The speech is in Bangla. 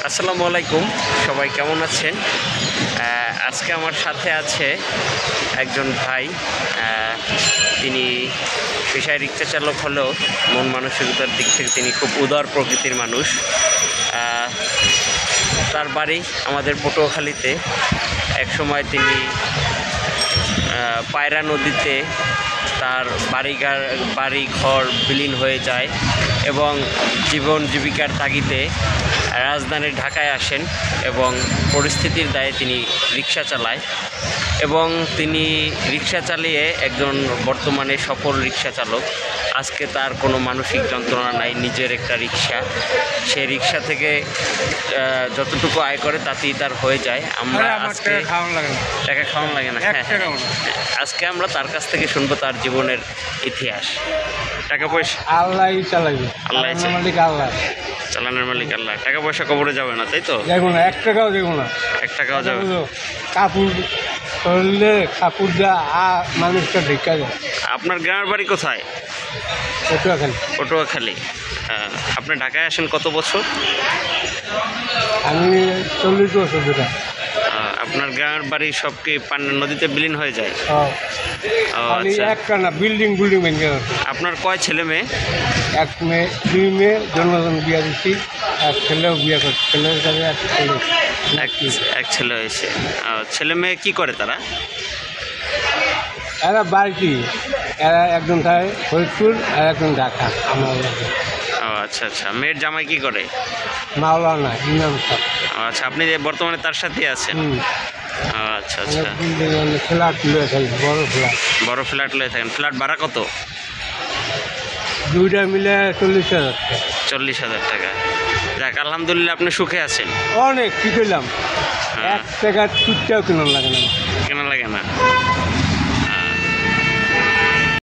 আসসালামু আলাইকুম, সবাই কেমন আছেন? আজকে আমার সাথে আছে একজন ভাই। তিনি পেশায় রিক্সা চালক হলেও মন মানসিকতার দিক থেকে তিনি খুব উদার প্রকৃতির মানুষ। তার বাড়ি আমাদের পটুয়াখালীতে। একসময় তিনি পায়রা নদীতে তার বাড়ি ঘর বিলীন হয়ে যায় এবং জীবন জীবিকার তাগিদে রাজধানী ঢাকায় আসেন এবং পরিস্থিতির দায়ে তিনি রিক্সা চালায় এবং তিনি রিক্সা চালিয়ে একজন বর্তমানে সফল রিক্সা চালক। আজকে তার কোনো মানসিক যন্ত্রণা নাই, নিজের একটা রিক্সা। সে রিক্সা থেকে যতটুকু আয় করে তাতেই তার হয়ে যায়। আমরা আজকে টাকা খাওয়ানো লাগে না। হ্যাঁ, আজকে আমরা তার কাছ থেকে শুনবো তার জীবনের ইতিহাস। টাকা পয়সা আল্লাহ চালাইবে, আল্লাহ মালিক আল্লাহ, চালানোর মালিক আল্লাহ। টাকা পয়সা কবরে যাবে না, তাই তো? দেখো না, 1 টাকাও দেখো না, 1 টাকাও যাবে। কাপড় করলে কাপড় যা মানুষটা ঢেকা যায়। আপনার গ্রামের বাড়ি কোথায়? পটুয়াখালী। পটুয়াখালী। আপনি ঢাকায় আসেন কত বছর? আমি 40 বছর ধরে। আপনার গ্রামের বাড়ি সব কি নদীতে বিলীন হয়ে যায়? আচ্ছা। একটা না, বিল্ডিং ভেঙে গেছে। আপনার কয় ছেলে মেয়ে? 1 মেয়ে, 2 মেয়ে, জন্মজন বিয়া দিচ্ছি, আর ছেলেও বিয়া করছে। ছেলের কাছে এক ছেলে হয়েছে। ছেলে মেয়ে কি করে তারা? এরা বাড়িটি, এরা একজন থাকে ফরিদপুর আর একজন ঢাকা। আমার আচ্ছা আচ্ছা। মেয়ের জামাই কি করে? মাওলানা ইমাম সাহেব। আচ্ছা, আপনি যে বর্তমানে তার সাথে আছেন? আচ্ছা আচ্ছা। ফ্ল্যাট লয়ে থাকি, বড় ফ্ল্যাট লয়ে থাকেন। ফ্ল্যাট ভাড়া কত? 2টা মিলে 40,000 টাকা। 40,000 টাকা। যাক, আলহামদুলিল্লাহ আপনি সুখে আছেন। অনেক কি করলাম, 1 টাকা চুটটাও কেনা লাগে না। কেনা লাগে না?